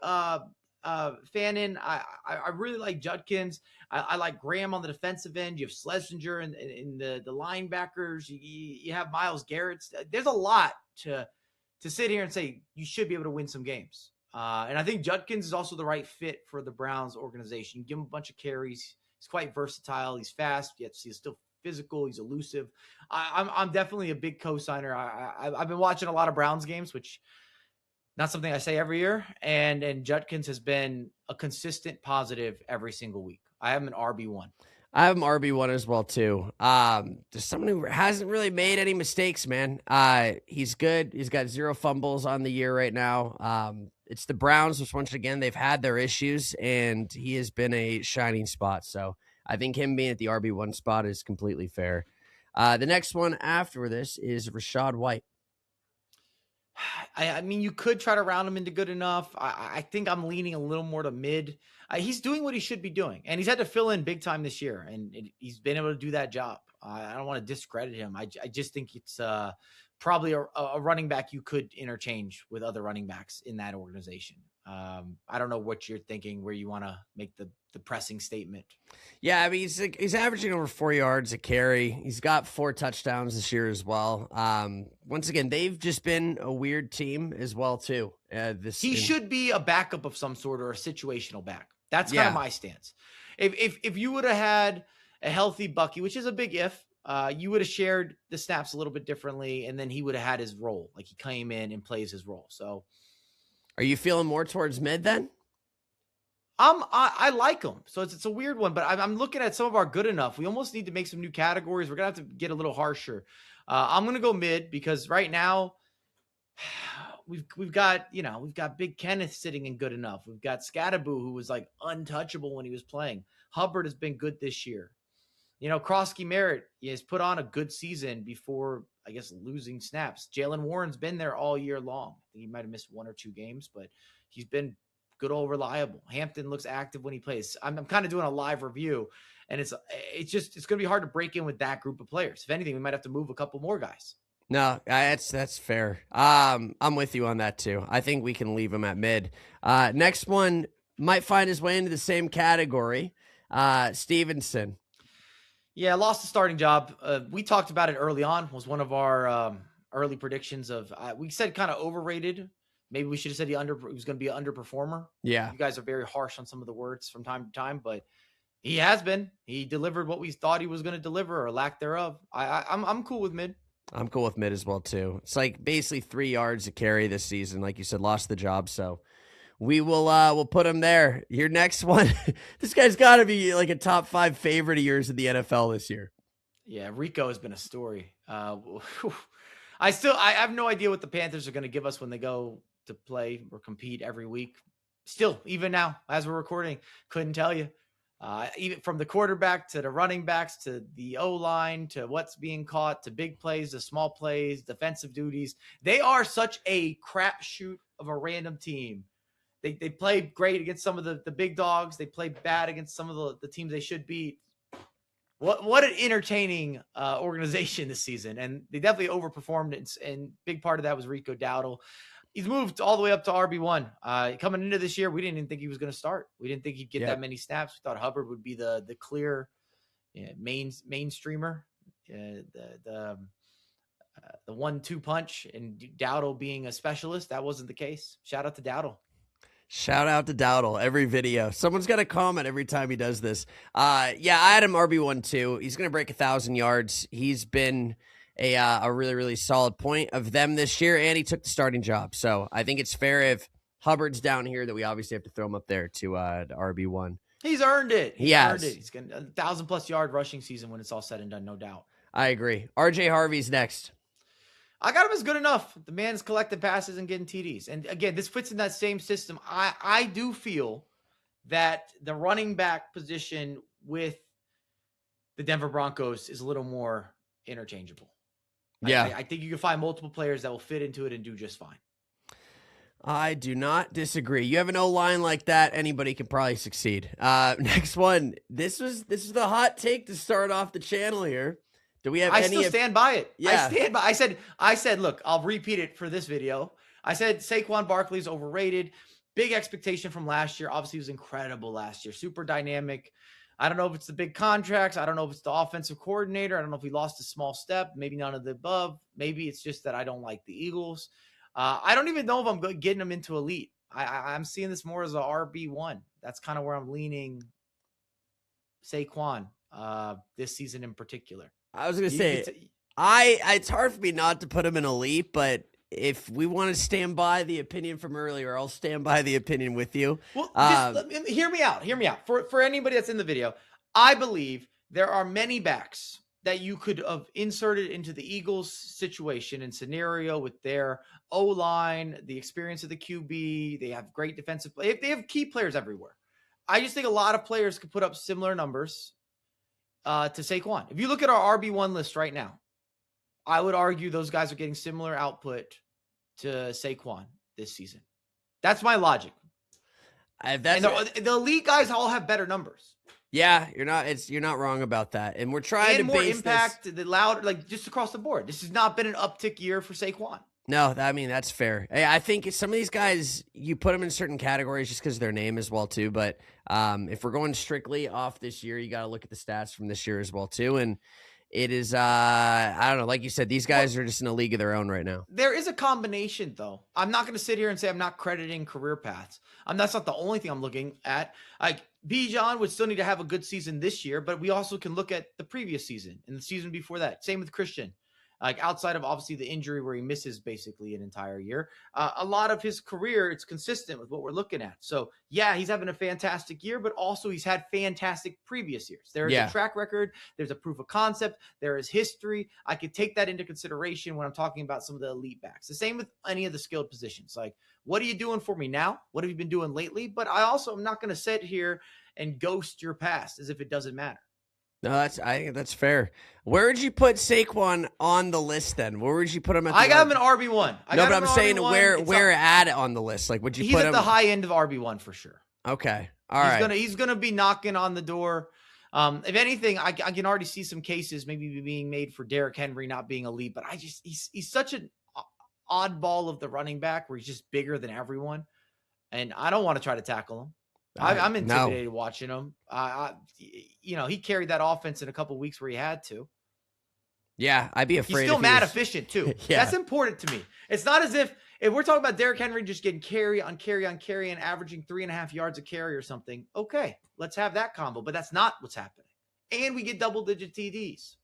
Fannin. I really like Judkins. I like Graham on the defensive end. You have Schlesinger in the linebackers. You have Myles Garrett. There's a lot to sit here and say you should be able to win some games. And I think Judkins is also the right fit for the Browns organization. Give him a bunch of carries. He's quite versatile. He's fast. Yet he's still physical. He's elusive. I'm definitely a big co-signer. I've been watching a lot of Browns games, which not something I say every year. And Judkins has been a consistent positive every single week. I have him an RB1. I have him RB1 as well too. There's someone who hasn't really made any mistakes, man. He's good. He's got 0 fumbles on the year right now. It's the Browns, which once again, they've had their issues, and he has been a shining spot. So I think him being at the RB1 spot is completely fair. The next one after this is Rachaad White. I mean, you could try to round him into good enough. I think I'm leaning a little more to mid. He's doing what he should be doing, and he's had to fill in big time this year, and he's been able to do that job. I don't want to discredit him. I just think it's probably a running back you could interchange with other running backs in that organization. I don't know what you're thinking, where you want to make the pressing statement. Yeah, I mean, he's averaging over 4 yards a carry. He's got 4 touchdowns this year as well. Once again, they've just been a weird team as well too. He should be a backup of some sort or a situational back. That's kind of my stance. If you would have had a healthy Bucky, which is a big if, you would have shared the snaps a little bit differently, and then he would have had his role. Like, he came in and plays his role. So, are you feeling more towards mid then? I like him. So it's a weird one, but I'm looking at some of our good enough. We almost need to make some new categories. We're gonna have to get a little harsher. I'm gonna go mid because right now we've got big Kenneth sitting in good enough. We've got Scattaboo, who was like untouchable when he was playing. Hubbard has been good this year. Crosby Merritt has put on a good season before, I guess, losing snaps. Jaylen Warren's been there all year long. I think he might have missed 1 or 2 games, but he's been good old reliable. Hampton looks active when he plays. I'm kind of doing a live review, and it's going to be hard to break in with that group of players. If anything, we might have to move a couple more guys. No, that's fair. I'm with you on that too. I think we can leave him at mid. Next one might find his way into the same category. Stevenson. Yeah, lost the starting job. We talked about it early on. Was one of our early predictions of. We said kind of overrated. Maybe we should have said he was going to be an underperformer. Yeah, you guys are very harsh on some of the words from time to time, but he has been. He delivered what we thought he was going to deliver, or lack thereof. I'm cool with mid. I'm cool with mid as well too. It's like basically 3 yards to carry this season. Like you said, lost the job, so we will we'll put him there. Your next one, this guy's got to be like a top 5 favorite of yours in the NFL this year. Yeah, Rico has been a story. I have no idea what the Panthers are going to give us when they go to play or compete every week. Still, even now, as we're recording, couldn't tell you. Even from the quarterback to the running backs to the O-line to what's being caught to big plays to small plays, defensive duties. They are such a crapshoot of a random team. They play great against some of the big dogs. They play bad against some of the teams they should beat. What an entertaining organization this season. And they definitely overperformed. And big part of that was Rico Dowdle. He's moved all the way up to RB1. Coming into this year, we didn't even think he was going to start. We didn't think he'd get that many snaps. We thought Hubbard would be the clear mainstreamer, the 1-2 punch, and Dowdle being a specialist. That wasn't the case. Shout out to Dowdle. Shout out to Dowdle. Every video. Someone's got a comment every time he does this. Yeah, I had him RB1 too. He's going to break 1,000 yards. He's been a really, really solid point of them this year, and he took the starting job. So I think it's fair if Hubbard's down here that we obviously have to throw him up there to RB1. He's earned it. He has. Earned it. He's got a 1,000+ yard rushing season when it's all said and done, no doubt. I agree. RJ Harvey's next. I got him as good enough. The man's collecting passes and getting TDs. And again, this fits in that same system. I do feel that the running back position with the Denver Broncos is a little more interchangeable. Yeah. I think you can find multiple players that will fit into it and do just fine. I do not disagree. You have an O-line like that, anybody can probably succeed. Next one. This is the hot take to start off the channel here. Do we have I still stand by it. Yeah. I stand by. I said, look, I'll repeat it for this video. I said Saquon Barkley's overrated. Big expectation from last year. Obviously, he was incredible last year. Super dynamic. I don't know if it's the big contracts. I don't know if it's the offensive coordinator. I don't know if he lost a small step. Maybe none of the above. Maybe it's just that I don't like the Eagles. I don't even know if I'm getting him into elite. I'm seeing this more as a RB1. That's kind of where I'm leaning Saquon this season in particular. I was going to say, it's hard for me not to put him in elite, but if we want to stand by the opinion from earlier, I'll stand by the opinion with you. Well, hear me out. Hear me out. For anybody that's in the video, I believe there are many backs that you could have inserted into the Eagles situation and scenario with their O-line, the experience of the QB. They have great defensive play. They have key players everywhere. I just think a lot of players could put up similar numbers to Saquon. If you look at our RB1 list right now, I would argue those guys are getting similar output to Saquon this season. That's my logic. The elite guys all have better numbers. Yeah, you're not wrong about that. And we're trying to more base impact, this... the louder, like just across the board. This has not been an uptick year for Saquon. No, I mean, that's fair. I think some of these guys, you put them in certain categories just because of their name as well, too. But if we're going strictly off this year, you got to look at the stats from this year as well, too. And it is, I don't know, like you said, these guys are just in a league of their own right now. There is a combination, though. I'm not going to sit here and say I'm not crediting career paths. That's not the only thing I'm looking at. Like, Bijan would still need to have a good season this year, but we also can look at the previous season and the season before that. Same with Christian. Like outside of obviously the injury where he misses basically an entire year, a lot of his career, it's consistent with what we're looking at. So yeah, he's having a fantastic year, but also he's had fantastic previous years. There is a track record. There's a proof of concept. There is history. I could take that into consideration when I'm talking about some of the elite backs. The same with any of the skilled positions. Like, what are you doing for me now? What have you been doing lately? But I also am not going to sit here and ghost your past as if it doesn't matter. No, I think that's fair. Where would you put Saquon on the list then? Where would you put him at? I got him in RB1. No, but I'm saying where at on the list? Like, would you put him? He's at the high end of RB1 for sure. Okay. All right. He's gonna be knocking on the door. If anything, I can already see some cases maybe being made for Derrick Henry not being elite, but he's such an oddball of the running back where he's just bigger than everyone. And I don't want to try to tackle him. I'm intimidated watching him. He carried that offense in a couple of weeks where he had to. Yeah, I'd be afraid. He's still mad efficient too. Yeah. That's important to me. It's not as if we're talking about Derrick Henry just getting carry on carry on carry and averaging 3.5 yards a carry or something. Okay, let's have that combo. But that's not what's happening. And we get double-digit TDs.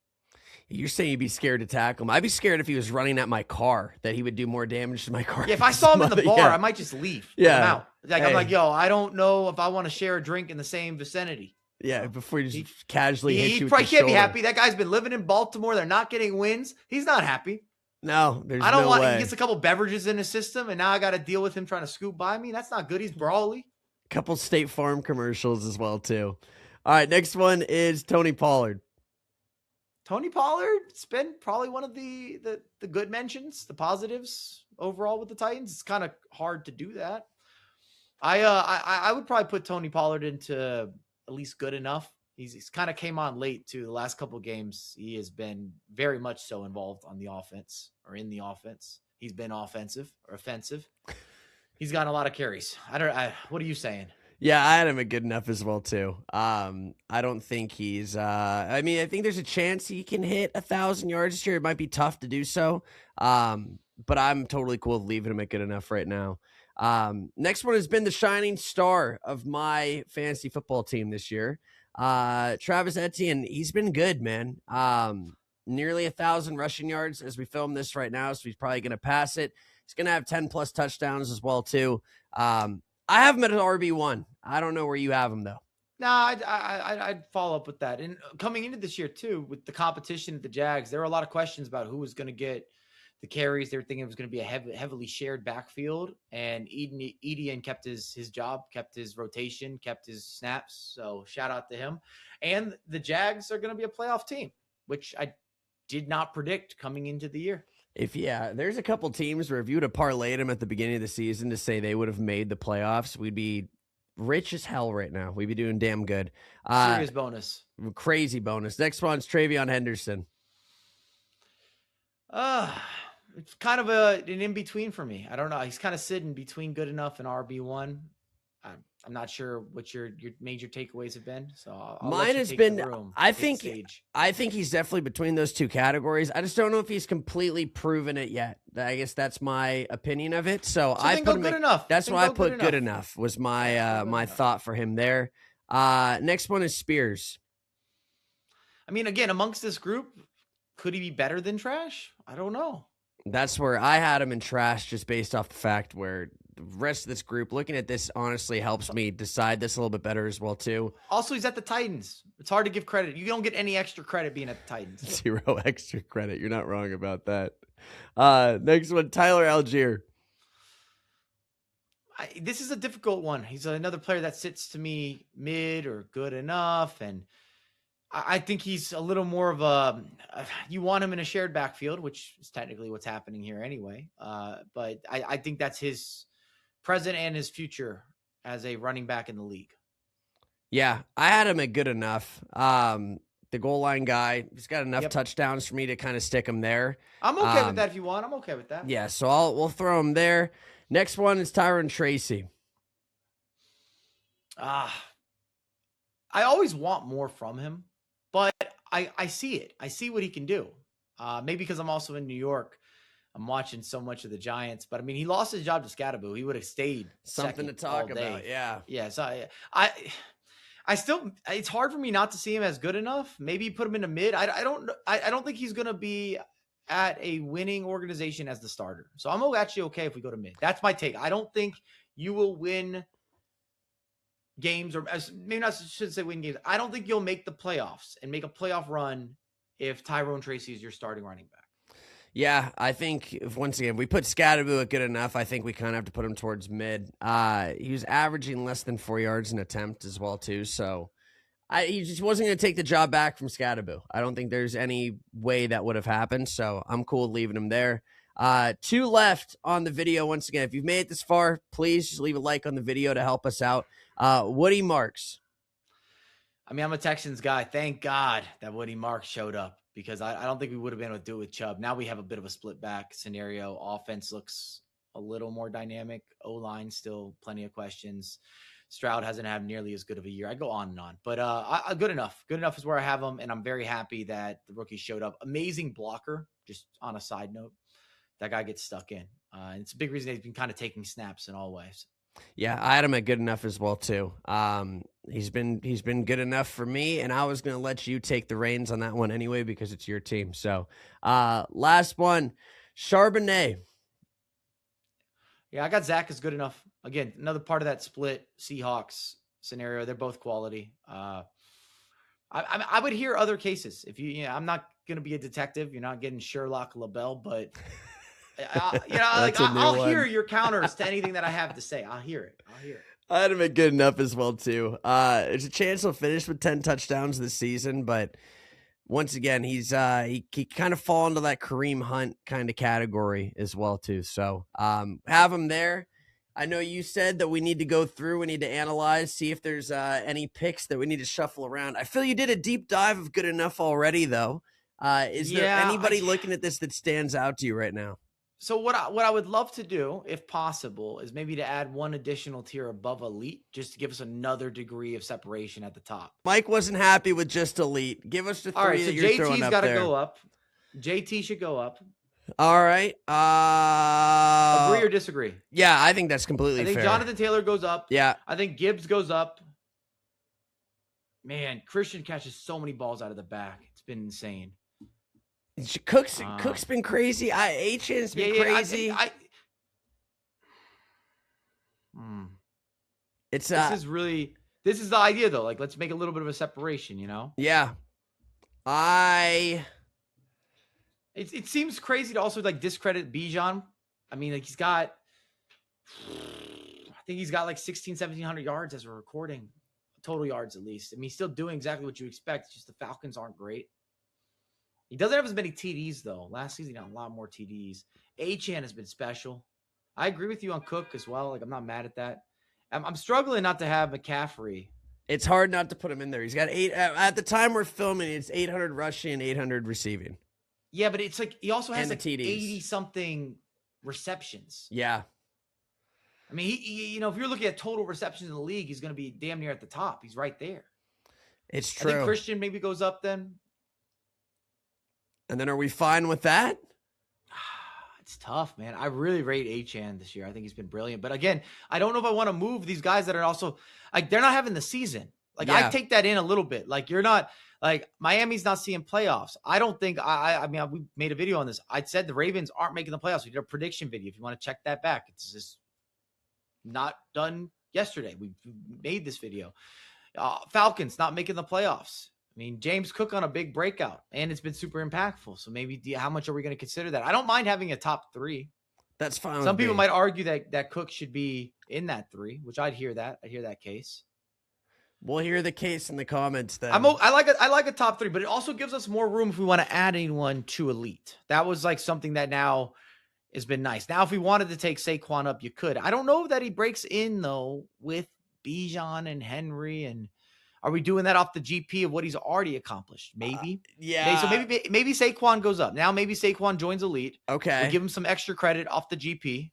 You're saying you'd be scared to tackle him. I'd be scared if he was running at my car, that he would do more damage to my car. Yeah, if I saw him in the bar, I might just leave. Yeah. I'm out. I'm like, yo, I don't know if I want to share a drink in the same vicinity. Yeah, before he just casually hit you with the probably can't shoulder. be happy. That guy's been living in Baltimore. They're not getting wins. He's not happy. No, there's no way. He gets a couple beverages in his system, and now I got to deal with him trying to scoop by me. That's not good. He's brawly. Couple State Farm commercials as well, too. All right, next one is Tony Pollard. Tony Pollard's been probably one of the good mentions, the positives overall with the Titans. It's kind of hard to do that. I would probably put Tony Pollard into at least good enough. He's kind of came on late too. The last couple of games, he has been very much so involved on the offense or in the offense. He's been offensive or offensive. He's gotten a lot of carries. What are you saying? Yeah, I had him at good enough as well, too. I don't think he's I think there's a chance he can hit 1,000 yards this year. It might be tough to do so. But I'm totally cool with leaving him at good enough right now. Next one has been the shining star of my fantasy football team this year. Travis Etienne, he's been good, man. Nearly 1,000 rushing yards as we film this right now, so he's probably going to pass it. He's going to have 10+ touchdowns as well, too. I have him at an RB1. I don't know where you have him, though. No, I'd follow up with that. And coming into this year, too, with the competition at the Jags, there were a lot of questions about who was going to get the carries. They were thinking it was going to be a heavily shared backfield. And Etienne kept his job, kept his rotation, kept his snaps. So shout out to him. And the Jags are going to be a playoff team, which I did not predict coming into the year. There's a couple teams where if you would have parlayed them at the beginning of the season to say they would have made the playoffs, we'd be rich as hell right now. We'd be doing damn good. Serious bonus. Crazy bonus. Next one's Travion Henderson. It's kind of an in-between for me. I don't know. He's kind of sitting between good enough and RB1. I'm not sure what your major takeaways have been. So mine has been, I think he's definitely between those two categories. I just don't know if he's completely proven it yet. I guess that's my opinion of it. So I put him good enough. That's why I put good enough was my my thought for him there. Next one is Spears. I mean, again, amongst this group, could he be better than trash? I don't know. That's where I had him in trash, just based off the fact where the rest of this group, looking at this, honestly helps me decide this a little bit better as well, too. Also, he's at the Titans. It's hard to give credit. You don't get any extra credit being at the Titans. 0 extra credit. You're not wrong about that. Next one, Tyler Algier. This is a difficult one. He's another player that sits to me mid or good enough, and I think he's a little more of you want him in a shared backfield, which is technically what's happening here anyway. But I think that's his present and his future as a running back in the league. Yeah, I had him at good enough. The goal line guy, he's got enough touchdowns for me to kind of stick him there. I'm okay with that if you want. I'm okay with that. Yeah, so we'll throw him there. Next one is Tyron Tracy. I always want more from him. But I see it. I see what he can do. Maybe because I'm also in New York. I'm watching so much of the Giants. But, I mean, he lost his job to Scadaboo. He would have stayed something to talk about, yeah. Yeah, so I still – it's hard for me not to see him as good enough. Maybe put him in a mid. I don't think he's going to be at a winning organization as the starter. So I'm actually okay if we go to mid. That's my take. I don't think you will win games, or maybe not should say win games. I don't think you'll make the playoffs and make a playoff run if Tyrone Tracy is your starting running back. Yeah, I think if once again we put Scadaboo at good enough, I think we kind of have to put him towards mid. He was averaging less than 4 yards an attempt as well too, so he just wasn't going to take the job back from Scadaboo. I don't think there's any way that would have happened, so I'm cool leaving him there. 2 left on the video. Once again, if you've made it this far, please just leave a like on the video to help us out. Woody Marks. I mean, I'm a Texans guy. Thank God that Woody Marks showed up, because I don't think we would have been able to do it with Chubb. Now we have a bit of a split back scenario. Offense looks a little more dynamic. O-line still plenty of questions. Stroud hasn't had nearly as good of a year. I go on and on, but good enough. Good enough is where I have him, and I'm very happy that the rookie showed up. Amazing blocker. Just on a side note, that guy gets stuck in. And it's a big reason he's been kind of taking snaps in all ways. Yeah, I had him at good enough as well too. He's been good enough for me, and I was going to let you take the reins on that one anyway because it's your team. So, last one, Charbonnet. Yeah, I got Zach as good enough. Again, another part of that split Seahawks scenario. They're both quality. I would hear other cases. If I'm not going to be a detective. You're not getting Sherlock LaBelle, but I'll hear your counters to anything that I have to say. I'll hear it. I had him at good enough as well too. There's a chance he'll finish with 10 touchdowns this season, but once again, he kind of fall into that Kareem Hunt kind of category as well too. So have him there. I know you said that we need to go through, we need to analyze, see if there's any picks that we need to shuffle around. I feel you did a deep dive of good enough already, though. Is there anybody looking at this that stands out to you right now? So what I would love to do, if possible, is maybe to add one additional tier above elite, just to give us another degree of separation at the top. Mike wasn't happy with just elite. Give us the 3 right, that so you're throwing up there. JT's got to go up. JT should go up. All right. Agree or disagree? Yeah, I think that's completely fair. I think Jonathan Taylor goes up. Yeah. I think Gibbs goes up. Man, Christian catches so many balls out of the back. It's been insane. Cook's been crazy. Achane's been crazy. This is the idea though. Like, let's make a little bit of a separation, Yeah. It seems crazy to also like discredit Bijan. I mean, like I think he's got like 1,700 yards as we're recording, total yards at least. I mean, he's still doing exactly what you expect. It's just the Falcons aren't great. He doesn't have as many TDs, though. Last season, he got a lot more TDs. Achane has been special. I agree with you on Cook as well. Like, I'm not mad at that. I'm struggling not to have McCaffrey. It's hard not to put him in there. He's got 8. At the time we're filming, it's 800 rushing and 800 receiving. Yeah, but it's like he also has like TDs. 80-something receptions. Yeah. I mean, he if you're looking at total receptions in the league, he's going to be damn near at the top. He's right there. It's true. I think Christian maybe goes up then. And then are we fine with that? It's tough, man. I really rate Achane this year. I think he's been brilliant. But again, I don't know if I want to move these guys that are also like they're not having the season. Like I take that in a little bit. Like you're not like Miami's not seeing playoffs. I don't think I mean we made a video on this. I said the Ravens aren't making the playoffs. We did a prediction video. If you want to check that back, it's just not done yesterday. We made this video. Falcons not making the playoffs. I mean, James Cook on a big breakout, and it's been super impactful. So maybe how much are we going to consider that? I don't mind having a top 3. That's fine. Some people might argue that Cook should be in that 3, which I'd hear that. I hear that case. We'll hear the case in the comments then. I like a top 3, but it also gives us more room if we want to add anyone to elite. That was like something that now has been nice. Now, if we wanted to take Saquon up, you could. I don't know that he breaks in though with Bijan and Henry and. Are we doing that off the GP of what he's already accomplished? Maybe. Yeah. So maybe Saquon goes up. Now maybe Saquon joins elite. Okay. We give him some extra credit off the GP.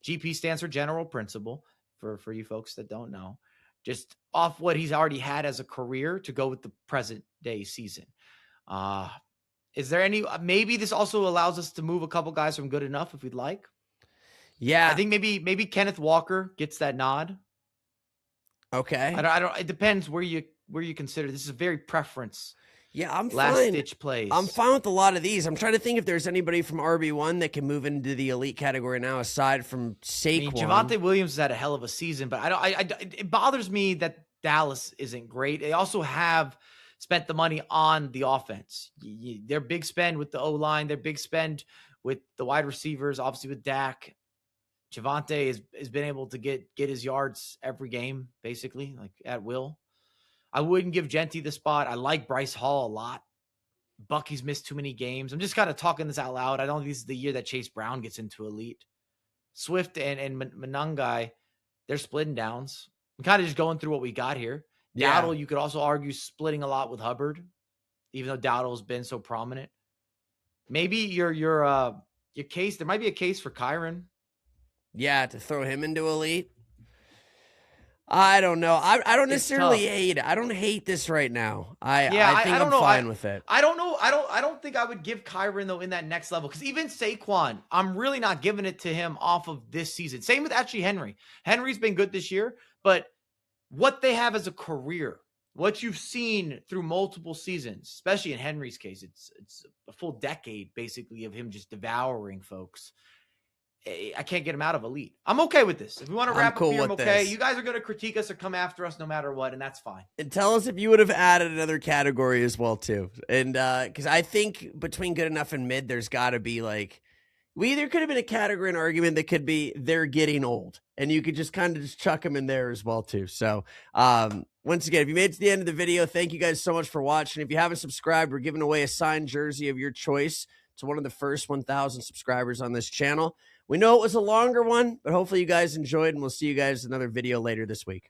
GP stands for general principle for you folks that don't know. Just off what he's already had as a career to go with the present day season. Is there any maybe this also allows us to move a couple guys from good enough if we'd like? Yeah. I think maybe Kenneth Walker gets that nod. Okay. I don't. It depends where you consider. This is a very preference. Yeah, I'm last fine. ditch plays. I'm fine with a lot of these. I'm trying to think if there's anybody from RB1 that can move into the elite category now, aside from Saquon. I mean, Javonte Williams has had a hell of a season, but it bothers me that Dallas isn't great. They also have spent the money on the offense. Their big spend with the O-line, their big spend with the wide receivers, obviously with Dak. Javonte has been able to get his yards every game, basically, like at will. I wouldn't give Genty the spot. I like Bryce Hall a lot. Bucky's missed too many games. I'm just kind of talking this out loud. I don't think this is the year that Chase Brown gets into elite. Swift and Monangai, they're splitting downs. I'm kind of just going through what we got here. Yeah. Dowdle, you could also argue splitting a lot with Hubbard, even though Dowdle's been so prominent. Maybe your case, there might be a case for Kyren. Yeah, to throw him into elite. I don't know. I don't necessarily hate it. I don't hate this right now. I think I'm fine with it. I don't know. I don't think I would give Kyren though in that next level, because even Saquon, I'm really not giving it to him off of this season. Same with actually Henry. Henry's been good this year, but what they have as a career, what you've seen through multiple seasons, especially in Henry's case, it's a full decade basically of him just devouring folks. I can't get him out of elite. I'm okay with this. If we want to wrap up here, I'm okay. You guys are going to critique us or come after us no matter what, and that's fine. And tell us if you would have added another category as well, too. And because I think between good enough and mid, there's got to be like, we either could have been a category and argument that could be they're getting old, and you could just kind of just chuck them in there as well, too. So once again, if you made it to the end of the video, thank you guys so much for watching. If you haven't subscribed, we're giving away a signed jersey of your choice to one of the first 1,000 subscribers on this channel. We know it was a longer one, but hopefully you guys enjoyed, and we'll see you guys in another video later this week.